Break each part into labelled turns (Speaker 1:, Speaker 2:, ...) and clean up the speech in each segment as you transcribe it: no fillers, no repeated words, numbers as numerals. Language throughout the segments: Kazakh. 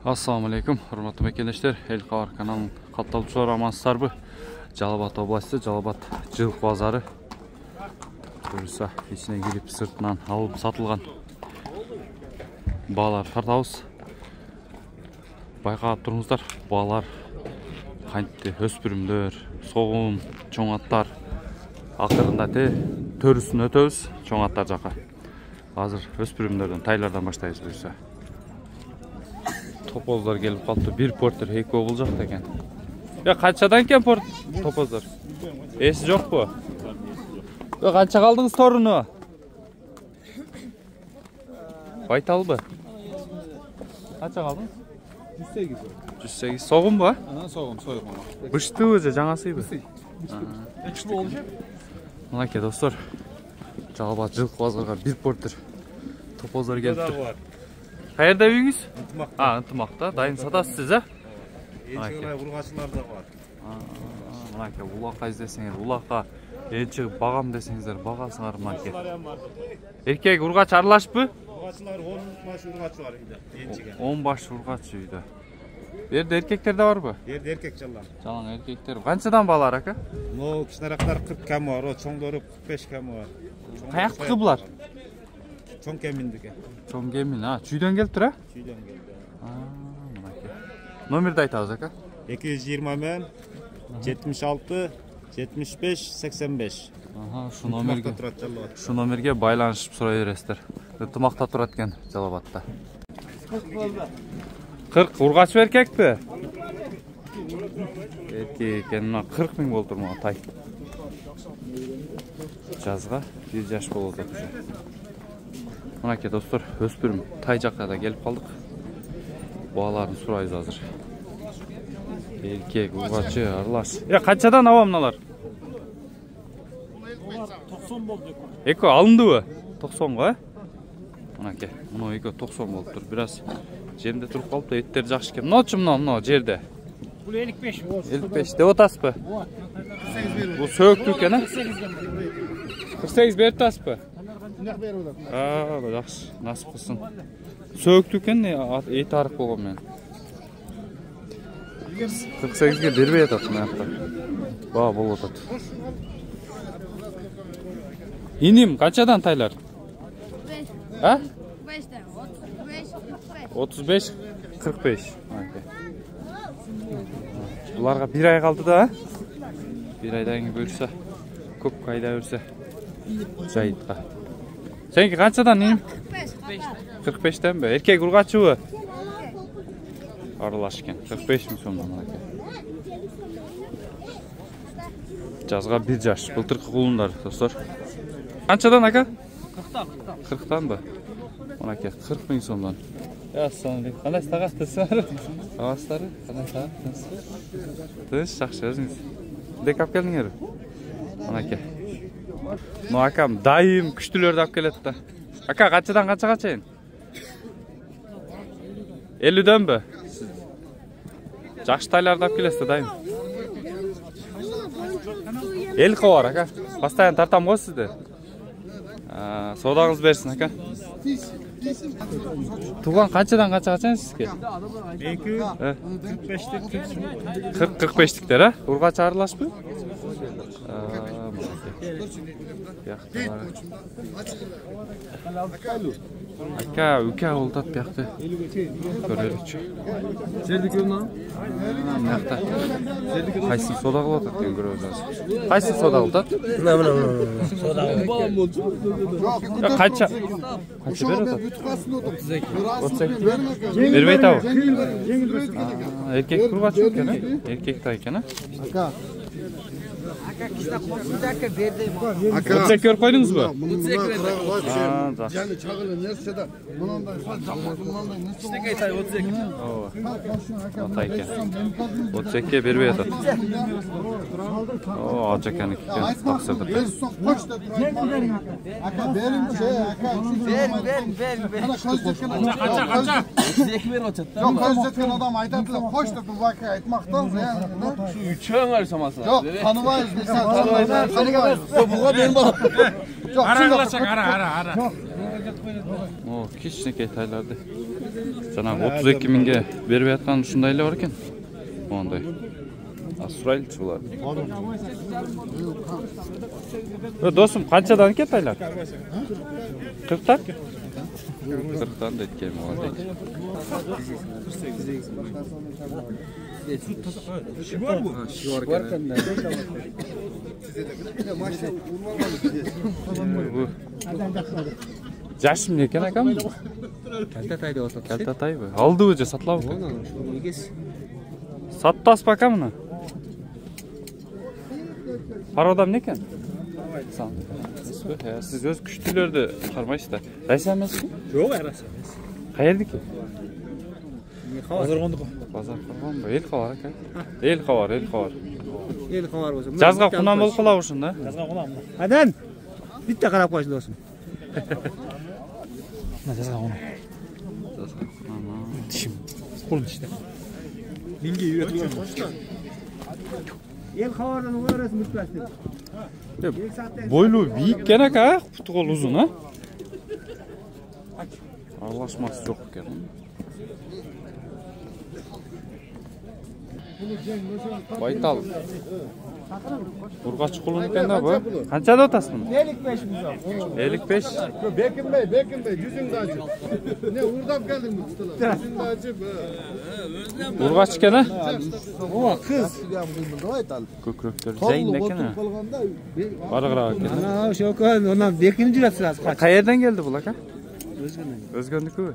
Speaker 1: Assalamu alaikum, hurmatly mekendештер. El Qavar kanalının катталуучулары амансыздарбы? Жалал-Абад областы, Жалал-Абад жылкы базары. Көрүсө, ичине кирип сыртынан алып сатылган баалар тартабыз. Байкап туруңуздар, баалар кантип өспүрүмдөр, согун, чоң аттар. Акырында төрүсүн өтөбүз, чоң аттар жака. Азыр өспүрүмдөрдөн, тайлардан баштайбыз буюрса. Topozlar gelip kaldı. Bir porter heyko olacak da eken. Ya kaçadan ken topozlar? Esi yok bu. Ya kaça kaldınız torunu? Baytal mı? Kaça kaldınız?
Speaker 2: 108.
Speaker 1: 108. Soğun mu?
Speaker 2: Soğun.
Speaker 1: Bıştı özü, canası mı?
Speaker 2: Üçlü olacak.
Speaker 1: Ona ki dostlar. Жалал-Абад жылкы базарга bir porter topozlar gelip dur. Qayerda uyuңуз?
Speaker 2: Ынтымакта.
Speaker 1: Ынтымакта. Дайын сатасыз сиз, а?
Speaker 2: Энчегилай ургачылар да бар.
Speaker 1: Мынаке, улакка издесеңер, улакка энче багам десеңиздер, багасыңар мынаке. Эркек ургач аралашпы?
Speaker 2: Ургачылар 10 баш ургач бар үйдө, энчеге.
Speaker 1: 10 баш ургач үйдө. Берде эркектер да барбы?
Speaker 2: Берде эркек жалаң.
Speaker 1: Жалаң эркектер. Канчадан балар ака?
Speaker 2: Но кичинерактар 40 кем бар, чоңдору 45 кем бар.
Speaker 1: Каяктыкы булар?
Speaker 2: Чоң кеминдики.
Speaker 1: Чоң кемин, а? Чүйдөн келип тура?
Speaker 2: Чүйдөн келди.
Speaker 1: Мынаке. Номерди айтабыз ака?
Speaker 2: 220 мен 76 75 85.
Speaker 1: Шу номерге
Speaker 2: турат Жалал-Абад.
Speaker 1: Шу номерге байланышып сурай бересиздер. Ынтымакта турат экен Жалал-Абадта. 40 ургач эркекпи? Эркек экен, мына 40 миң болуп турмун тай. Жазга 1 жаш болуп атат уже. Мынаке достор, өспүрүм тай жакка да келип калдык. Бааларын сурайбыз азыр. Эркек, ургачы, аралаш. Канчадан аба мыналар?
Speaker 2: 90 болду.
Speaker 1: Эко алындыбы? 90 го, э? Мынаке, мына эко 90 болуп тур. Бираз жеринде туруп калыптыр, эттер жакшы экен. Мыночу мына жерде.
Speaker 2: Бул 55.
Speaker 1: 55 деп атасызбы? Бул сөөктүү экен, а? 48 берип атасызбы? Жакшы, насып кылсын. Сөөктүү экен, эти арык болгон менен. 48ге бербей атат мынакта. Баа болуп атат. Иним, канчадан тайлар?
Speaker 3: 5.
Speaker 1: А?
Speaker 3: 35,
Speaker 1: 35, 45. Буларга 1 ай калды да, а? 1 айдан кийин бөлсө, көп кайда берсе. Жайытка. Сенки канчадан иним? 45 денби? Эркек ургачыбы? Аралаш экен. 45 миң сомдон мынаке. Жазга 1 жаш. Былтыркы кулундар, достор. Канчадан ака? 40-танбы? Мынаке 40 миң сомдон. Ассалам алейкум. Кандай сагаттысыздар? Авастары? Кандай сагаттысыз? Тыныч, жакшы өзүңүз. Дек алып келдиңерби? Мынаке. Ну акам дайым күчтүүлөрдү алып келет да. Ака канчадан канчага чейин? 50дөнбү? Жакшы тайларды алып келесиз да дайым. Эл кабар ака. Постоянно тартам го сизди. Содаңыз берсин ака. Туган канчадан канчага чейин сизге? 40-45тиктер, а? Ургач аралашпы? Ака, үке болтат бияқты. Көрелікчі.
Speaker 2: Жерди көрүнөм.
Speaker 1: Мынақта. Қайсын сода қылып атат кен көріп жатырсыз. Қайсын сода қылып атат?
Speaker 4: Мына. Сода қылып.
Speaker 1: Қанша беріп атат? 32. Бербей тау. Еркек құрғач екен, а? Еркек та екен, а?
Speaker 4: Ака.
Speaker 1: Өтсек көріп қойдыңыз ба?
Speaker 4: Жаны чағылы нерседі. Мұнандай мынандай
Speaker 2: Кичинекей тай 32.
Speaker 1: Ата екен. 32-ке бербей атат. Ажаканы екен. Тақсырдыр.
Speaker 4: Ака беріңші, ака.
Speaker 2: Қанша?
Speaker 4: 32 беріп атат. Жоқ, көз жеткен адам айтады, қош деп бұл бақа айтмақтан.
Speaker 2: Чөң ар самасы.
Speaker 4: Жоқ, танымайыз.
Speaker 2: Буга берин бар.
Speaker 4: Жоқ,
Speaker 2: ара.
Speaker 1: Кичинекей тайларды Жанагы 32 миңге берип аткан ушундай эле бар экен. Мондай. Сурайлычы булар. Досум, канчадан экен тайлар? 40тан? 40тан дейт экен, молодец. Жашым не екен акам?
Speaker 5: Калтатай деп атат.
Speaker 1: Калтатай бы? Алдыбы же сатылабы? Саттас ба ака мына? Пародам не екен? Сіз өз күштілерді қармайсыз да. Райса емеспі?
Speaker 5: Жоқ, райса емес.
Speaker 1: Қайердікі?
Speaker 5: Базар қондық.
Speaker 1: Базар қорған ба? Ел қавар ака? Ел қавар, ел қавар.
Speaker 5: Ел қавар болса.
Speaker 1: Жазға құнан болып қала ұшын да?
Speaker 5: Жазға құнан. Адан! Бітті қарап қойсын досым. Жазға құнан.
Speaker 1: Жазға құнан.
Speaker 5: Тішім. Қолын тішті. Менге үйретіп ел қавардан өреsin бүтпәсін.
Speaker 1: Бойлу биік кен ака, құты қол ұзын, а? Аралашмасы жоқ кен. Байтал. Ургач құлын кен да бұл? Қаншада отасың?
Speaker 5: 55 мыңға.
Speaker 1: 55?
Speaker 4: Bekinbey, yüzüngde acı. Ne uğurdap geldin bu tutular? Yüzüngde acı bu.
Speaker 1: Ургач кен, а?
Speaker 5: О, қыз.
Speaker 1: Көкіректер зәйін екен, а? Барығырақ екен.
Speaker 5: Ана, шоқан, онан бекініп жүрәтсіз аз қач.
Speaker 1: Қайерден келді бұл ака?
Speaker 5: Өзгенен.
Speaker 1: Өзгендікі бі?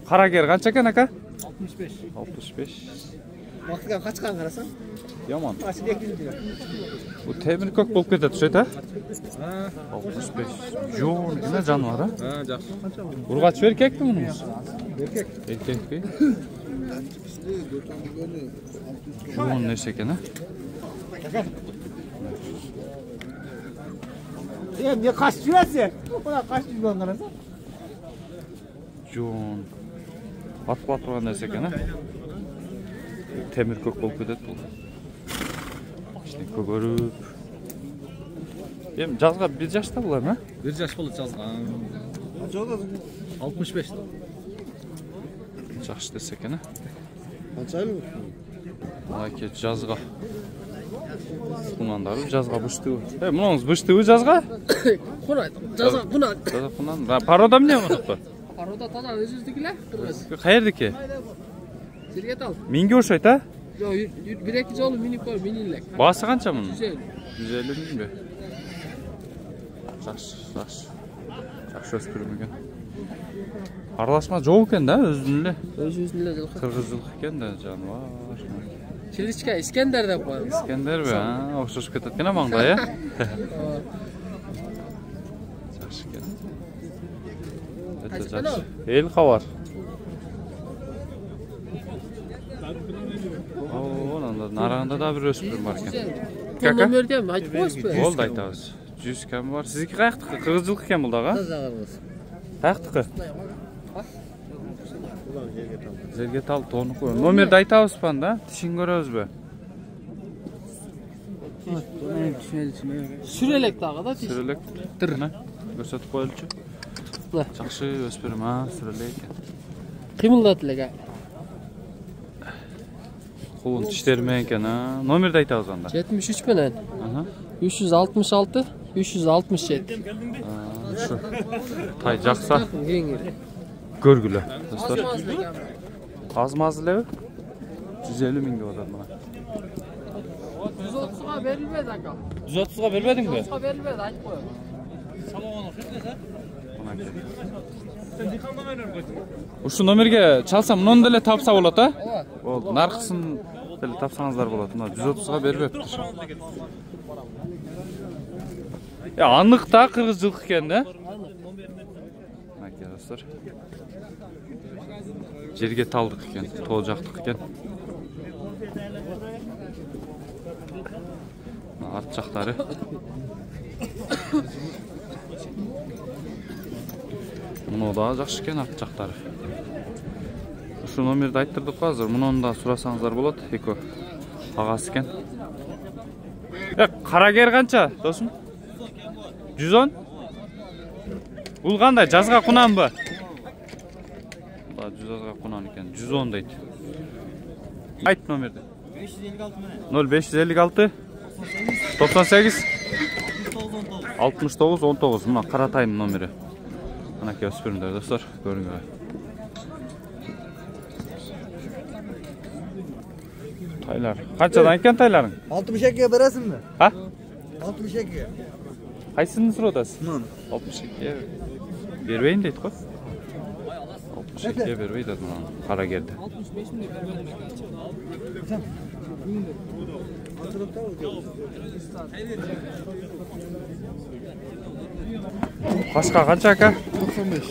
Speaker 1: Қарагер қанша екен ака?
Speaker 5: 65.
Speaker 1: 65.
Speaker 5: Уақытқа қачқан қарасан?
Speaker 1: Яман.
Speaker 5: Асы бекініп жүрәт.
Speaker 1: Bu temir kök bolup ketет ушет, а? 65. Жоон, не жануар, а?
Speaker 5: Жақсы.
Speaker 1: Ургач эркекпи мунуңуз?
Speaker 5: Еркек.
Speaker 1: Эркекпи? Жоон нерсе экен, а?
Speaker 5: Не қашып жүрәсің? Ona қашып жүрген қарасан?
Speaker 1: Жоон. Атпа турган нерсе экен, а? Темир kök bolup кетет бул. İşte kөгөрүп. Эми жазга 1 жашта булар, а?
Speaker 5: 1 жаш болот жазга. 65.
Speaker 1: Жакшы десек экен, а?
Speaker 4: Kaç aylık?
Speaker 1: Аке жазга. Кунандары жазга быштыбы. Мунуңуз быштыбы жазга?
Speaker 6: Кунай, жаза кунай.
Speaker 1: Жазга кунан. Парода эмне болупту?
Speaker 6: Парода тана өзүздүкүлө, кыргыз.
Speaker 1: Каердики?
Speaker 6: Сергетал.
Speaker 1: Миңге окшойт, а?
Speaker 6: Жо, 1-2 жолу минип кор, минилек.
Speaker 1: Баасы канча мунун?
Speaker 6: 150.
Speaker 1: 150 миңби? Жакшы, жакшы. Жакшы өспүрүм экен. Аралашма жок экен да, өзүнүн эле.
Speaker 6: Өзүбүздүн эле жылкы.
Speaker 1: Кыргызчылык экен да, жаныбар.
Speaker 6: Чиличка Искендер деп коебуз.
Speaker 1: Искендерби, а? Окшошуп кетет экен маңдай, э? Жакшы экен. Өтө жакшы. Эл кабар. Нараңда да бир өспүрүм бар экен.
Speaker 6: Кака? Номерден айтып коесузбу?
Speaker 1: Болду айтабыз. 100 кем бар. Сиздики каяктыкы? Кыргызчылык экен бул дагы?
Speaker 6: Тазагыбыз.
Speaker 1: Каяктыкы? Жерге тал тонуку. Номерди айтабызбы анда? Тишин көрөбүзбү?
Speaker 6: Сүрелек дагы да тиш.
Speaker 1: Сүрелек. Тырна. Көрсөтүп коелучу.
Speaker 6: Мына.
Speaker 1: Жакшы өспүрүм, а, сүрелек экен.
Speaker 6: Кыймылдат элек.
Speaker 1: Кулун тиштери менен экен, а. Номерди айтабыз анда.
Speaker 6: 73 менен. 366 367.
Speaker 1: Ушу. Тай жакса
Speaker 6: Кеңири.
Speaker 1: көргүлө, достор.
Speaker 6: Азмаз деген.
Speaker 1: Аз-маз элеби? 150 миң деп атат мына.
Speaker 6: 130га берилбеди ака.
Speaker 1: 130га бербедиңби?
Speaker 6: 130га берилбеди, айтып коем.
Speaker 1: Ушу номерге чалсам, мунун деле тапса болот, а?
Speaker 6: Ооба.
Speaker 1: Болду. Наркысын деле тапсаңыздар болот. Мына 130га бербептир. Анық та кыргызчылык экен да? Аке, достор. Жерге талдык экен, тоо жактык экен. Арт жактары. Муну да жакшы экен арт жактары. Ушу номерди айттырдык азыр. Мунун да сурасаңыздар болот. Эко агасы экен. Карагер канча, досум? 110? Бул кандай? Жазга кунанбы? da 100'ga kunan ekan. 110 deydi. Ayt nomerdi. 0556 98 69 19. Mına Qaratay'ın nomeri. Ana ki öspürümler dostlar. Görün gibi. Taylar. Qanchadan ekan taylaring?
Speaker 5: 62'ye veresin mi?
Speaker 1: Ha?
Speaker 5: 62'ye.
Speaker 1: Qaysini so'radasiz? 62'ye berbayin deydi-ku. 62'ye berbaydi mana. Qara geldi.
Speaker 6: 65 mi vermem
Speaker 1: Qashqa qancha aka?
Speaker 4: 95.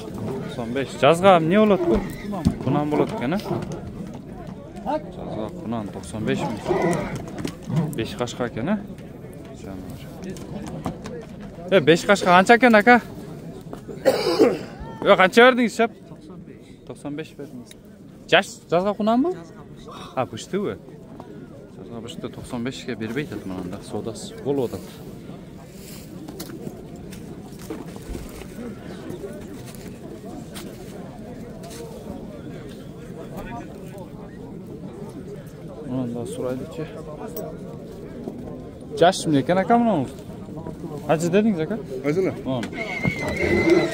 Speaker 1: 95. Жазга не bo'ladi bu? Kunan bo'ladi ekan, ha? Жазга kunan 95 mi? 5 qashqa ekan, ha? 5 qashqa qancha ekan aka? Yo'q, qancha verdingiz, shap? 95 verdingiz. Жазга kunan bu? Ha, pishdi bu. Жазга pishdi 95 ga berbaydi mana, sodasi bo'ladi. Ondan suraylıçı. Caşmıyor ekan aka bunu. Qancha dedingiz aka?
Speaker 4: Qaysini?
Speaker 1: 10.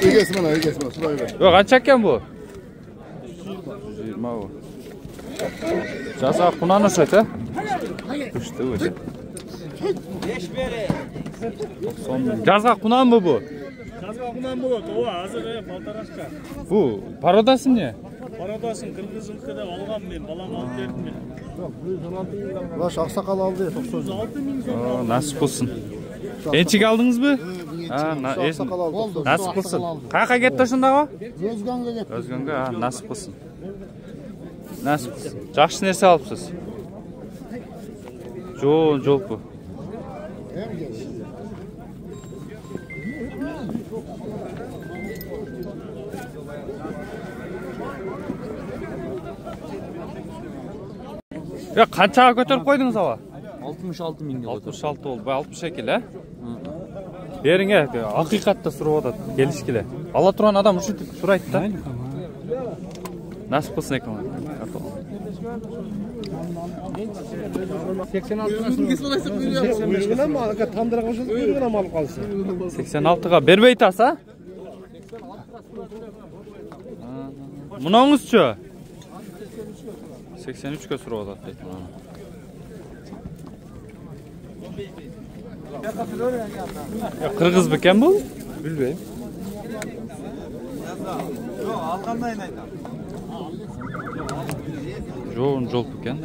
Speaker 4: Egasi mana, surayver.
Speaker 1: Yo'q, qancha ekan bu? 120 bu. Жазга kunani o'sha-da. Pishdi o'zi. 5 beri. Жазга kunan mı bu?
Speaker 7: Жазга кунан болот. Ооба, азыр полторашка.
Speaker 1: Bu parodası ne?
Speaker 7: Парадасын кыргызылкыда алгам мен, балам алып бердим мен.
Speaker 4: Baş aksakal aldı 90.
Speaker 7: 6 миң сом.
Speaker 1: Nasip olsun. Ençik aldınız mı? Ha,
Speaker 4: Aksakal aldı.
Speaker 1: nasip olsun. Qaqa ketdi şunda o?
Speaker 4: Özganga gitti.
Speaker 1: Özganga, ha, nasip olsun. Nasip olsun. Жақсы нәрсе алыпсыз. Жол bu. Ya qanchaga ko'tarib qo'ydingiz ava?
Speaker 6: 66 mingga
Speaker 1: 66 oldu. Bu 62 la. Bering haqiqatda so'rayotadi, kelishkilar. Alla turgan adam shu deb so'raydi-da. Nasib bo'lsin ekan. 86 ga bermey tasa? Munongizchi? 83 ga so'rayotadi deydi mana. Ya Qirg'iz ekan bu?
Speaker 4: Bilmayim.
Speaker 2: Yo'q, alqandayin aytaman.
Speaker 1: Jol ekan.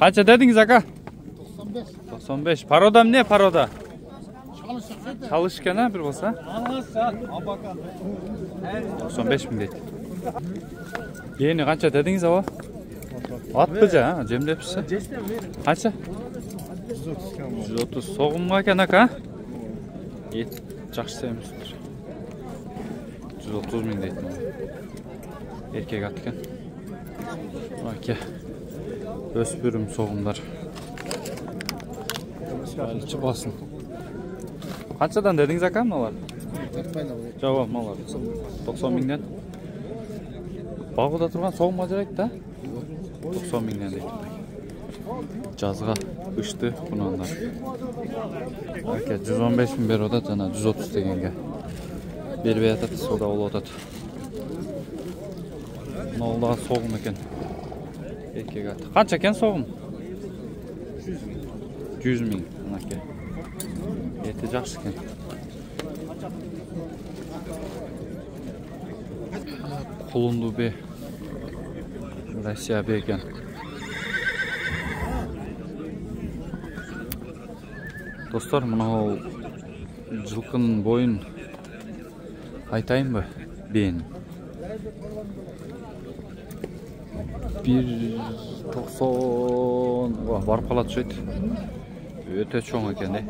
Speaker 1: Qancha dedingiz aka? 95. Parodam ne paroda? Çalışkan ha bir bo'lsa? 95 ming deydi. Yeni qancha dedingiz ava? Atpıca ha, cemdepsi. Qancha? 130 so'g'imga ekan aka. Yaxshi emasdir. 130 ming deydi. Erkek atkan. Aka. Öspürüm soğumlar. Çık basın. Qanchadan dedingiz aka mınalar? Javob mınalar? 90 mingdan. Bag'da turgan so'g'imga kerak da. 90 mingdan deydi. Жазга pishdi bunanlar. Aka 115 ming beradi, jana 130 deganga. Berib yatadi, soda oladi. Nolda soğum ekan. Erkek atı. Qancha ekan so'g'im? 100 ming. Aka. Eti yaxshi ekan. Qulundu be. Rossiya be ekan. Dostlar, mana жылқының boyun aytayım mı? Ben 1.90 barıp kalat şöyle. Öte çoğun ekan de.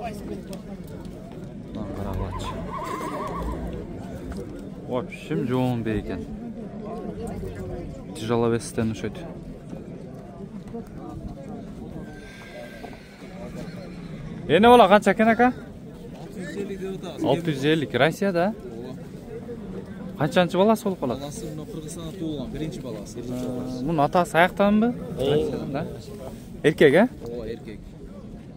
Speaker 1: Lan qaraqlat. Вообще жоğun be ekan. Тяжеловес'ten şöyle. Ne ola qancha ekan aka? 650 Rossiyada. Qanchанчы баласы болып қалады?
Speaker 6: Баласы мына Қырғызстанда туылған, бірінші баласы.
Speaker 1: Бұның атасы аяқтанбы? Да. Еркек, а?
Speaker 6: О, еркек.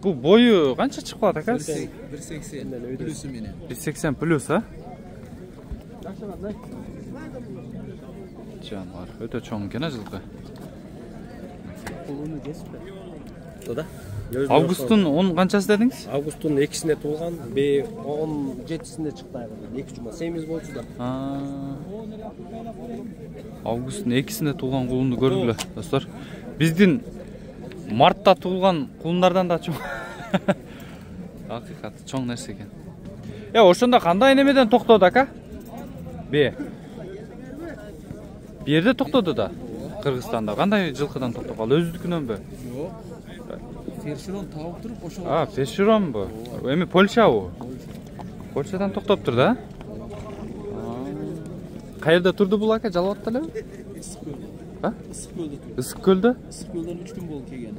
Speaker 1: Бұл бойы қанша шығып қалады, ака?
Speaker 6: 180 плюсі менен.
Speaker 1: 180 плюс, а? Жануар, өте чоң екен, жылқы. Августтың 10 қаншасы дедіңіз?
Speaker 8: Августтың 2-сіне туылған, 17-сінде шықты айғырдан. 2 жұма, семіз болсы да.
Speaker 1: Августтың 2-сінде туылған құлынды көргілі, достар. Біздің мартта туылған құлындардан да чоң. Ақиқаты чоң нәрсе екен. Ошонда қандай немеден тоқтады, ака? Берде тоқтады да, Қырғызстанда. Қандай жылқыдан тоқтады? Ал өздікінен бе?
Speaker 6: Першерон тауып тұрып, ошол.
Speaker 1: Першерон бу. Эми Польша у. Польшадан тоқтап тұр да? Қайерде тұрды бұл ака, жалбатты эле?
Speaker 6: Ысык көлдө тұрды.
Speaker 1: Ысык көлдө?
Speaker 6: Ысык көлдөн 3 күн болуп келген.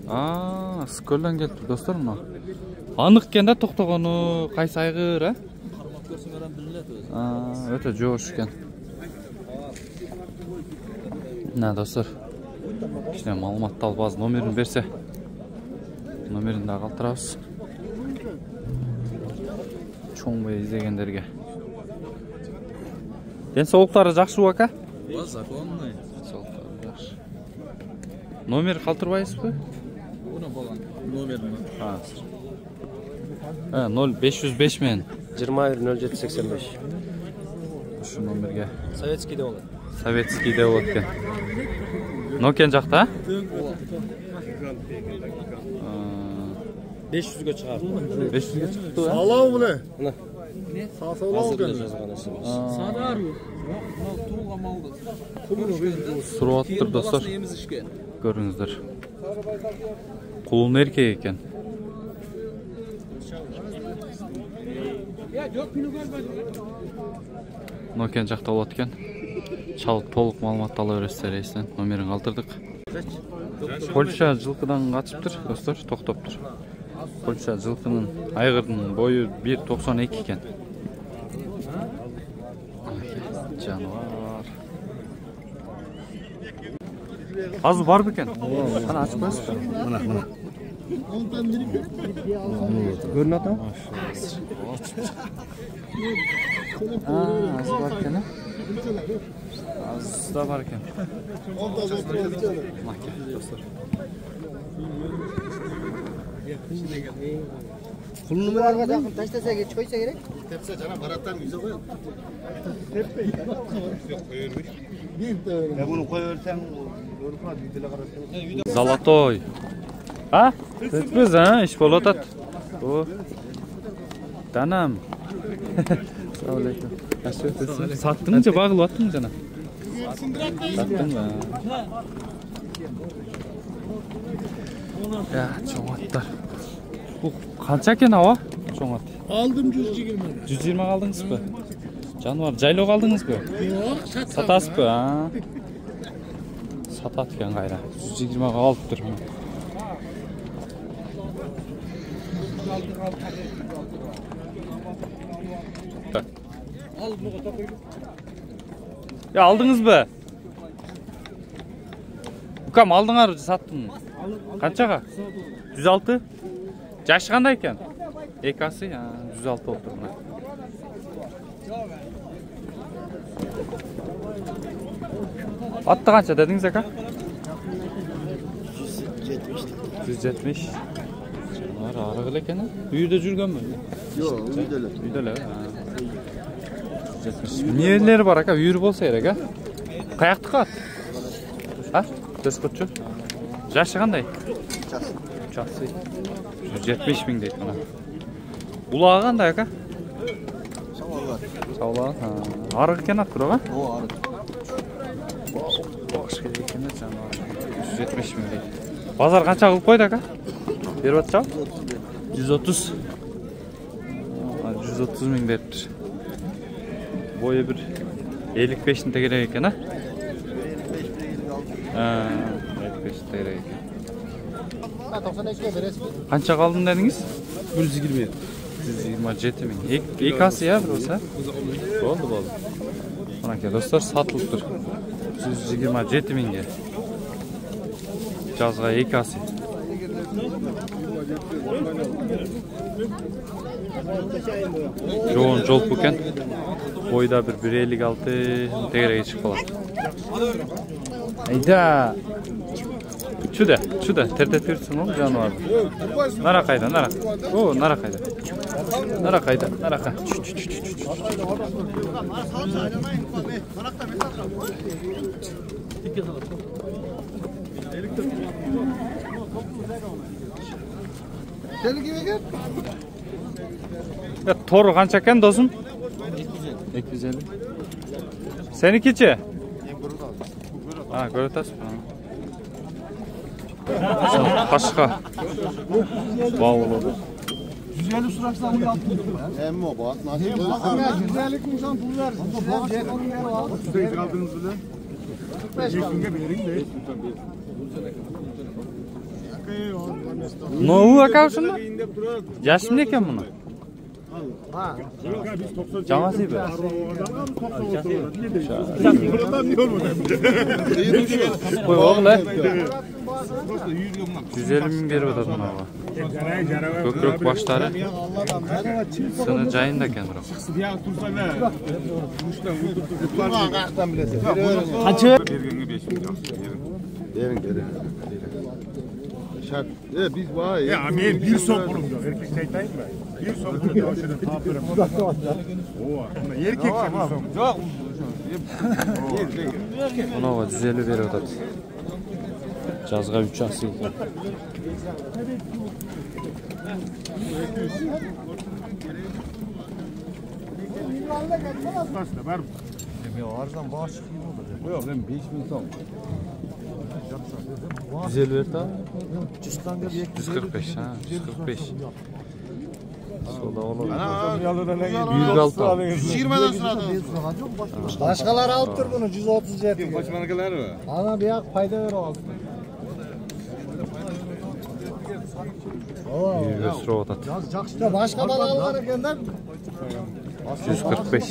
Speaker 1: Ысык көлдөн келип достор мына. Анық экен да токтогону, кайсы айгыр,
Speaker 6: Кармап көрсөң адам билет өзү.
Speaker 1: Өтө жоош экен. Мына достор. Кичине маалыматты алып аз номерин берсе. Номерин да калтырабыз. Чоң бай издегендерге. Денсаулыктары жакшыбы ака?
Speaker 6: Законный.
Speaker 1: Жакшы. Номер калтырбайсызбы?
Speaker 6: Уна балан номерин.
Speaker 1: 0505 менен
Speaker 8: 21-07-85.
Speaker 1: Ушу номерге.
Speaker 8: Советскийде болот.
Speaker 1: Советскийде болот экен. Нокен жакта?
Speaker 8: 500-ге чыгар.
Speaker 1: 500-ге чыкты.
Speaker 4: Салау bu ne?
Speaker 8: Мына.
Speaker 4: Салау
Speaker 8: Азыр эле
Speaker 4: geldi.
Speaker 8: жазган нерсебиз.
Speaker 6: Садар. Мал туылган малды.
Speaker 1: Сурап атыптыр достор.
Speaker 6: Эмизишкен.
Speaker 1: Көрүңүздөр. Кулун эркек экен. Нокен жакта болот экен. Чалып толук маалымат ала бересиздер эсен. Номерин калтырдык. Польша жылкыдан качыптыр, достор, токтоптур. Польша жылкынын айгырдын бою 1.92 экен. Жануар. Азы бар бекен? Кана ачып коесузбу? Мына.
Speaker 8: Көрүнүп атабы?
Speaker 1: Азы бар экен, Азы да бар экен. Маке, достор.
Speaker 5: Kulunlarga yakın taşlasa geç koysa gerek.
Speaker 4: Tepsi canım barattan güzel koyun.
Speaker 5: Ya bunu koyarsan yorulma videoda karıştırma.
Speaker 1: Zолотой. Tetmiz ha, iş bolot at. O. Tanam. Assalamualaikum. Sattыңчы багылып аттың жана. Саттың ба? Ya, чоң аттар. Bu kança eкен ава? Чоң ат.
Speaker 7: Aldım 120.
Speaker 1: 120 aldınız mı? Жануар, жайлоо алдыңыз бы?
Speaker 7: Yok,
Speaker 1: Сатасыз бы? Сатат екен кайра. 120 алып тұр. Ya aldınız bı? Ukam aldыңар, саттың. Қаншаға? 106? Жашы қандай екен? Екасы 106 болып тұр. Atты қанша дедіңіз ака? 170. Арығы екен, үйде жүрген бі?
Speaker 4: Yok, uyudeler.
Speaker 1: Үйделі. Нелері бар ака? Үйір болса ерек, Қаяқты қат? Төс құтшы? Жашы қандай? Часы. 170 000 дейді мұна. Бұлағы қандай ака? Саулағы. Арығы екен ат құраға?
Speaker 8: О, арық.
Speaker 1: Boş керек екен жаңағы 170 000 дейді. Базар қанша қылып қойды ака? Беріп атса? 130. 130 000 беріп тұр. Бойы бір 55-ін тегерек екен, 55-ін тегерек екен. Қанша қалдың дедіңіз? 127 000. Екі асы бір осы? Болды. Manaki dostlar satılıptır. 127 mingge. Жазға 2 asi. Жоğun жол buken. Boyda bir 1.56 tegerege çıkıp kaladi. Ayda. Şuda, tertet versin oğlum canavar. Nara kayda, nara. O, nara kayda. Nara kayda, nara kayda. Ya toru kança eken dostum? 250. Senikiçi? Ha, görüyorsun. Kaşka. Bağlı.
Speaker 5: 150 sırasına bunu yaptım.
Speaker 4: Emmi o bak. Nasıl?
Speaker 5: 150 insan pul versin.
Speaker 4: Siz kaldınız bile. 45 kaldı.
Speaker 1: Noğu akavsın mı? Yaşım ne eken bunu? Canası gibi. Koy oğlum lan. 150 bin verip atadın ama. Kökrök başları sını cayın da kendir.
Speaker 5: Kaçı?
Speaker 4: Verin. Şart. Biz var
Speaker 2: Ya men bir so'm bulum yok. Erkek aytayım mı? Bir so'm bulum yok. Şunu tapırım. Oo, erkek bir so'm. Yok.
Speaker 1: Buna 150 verip atadın. Жазға 3 asi ekan.
Speaker 2: Var mı?
Speaker 4: Arzdan bağış gibi olur. Yok ben 5000 son.
Speaker 1: 150 ver ta.
Speaker 4: 145
Speaker 1: ha. 145. Soda olur.
Speaker 4: Büyük
Speaker 1: altı.
Speaker 4: 120'den sırada.
Speaker 5: Başkaları alıp dur bunu 137.
Speaker 4: Koçmanıkılar mı?
Speaker 5: Ana bir payda ver o altına.
Speaker 1: Bir sürü otat.
Speaker 5: Ya başka balaları gönder.
Speaker 1: 145.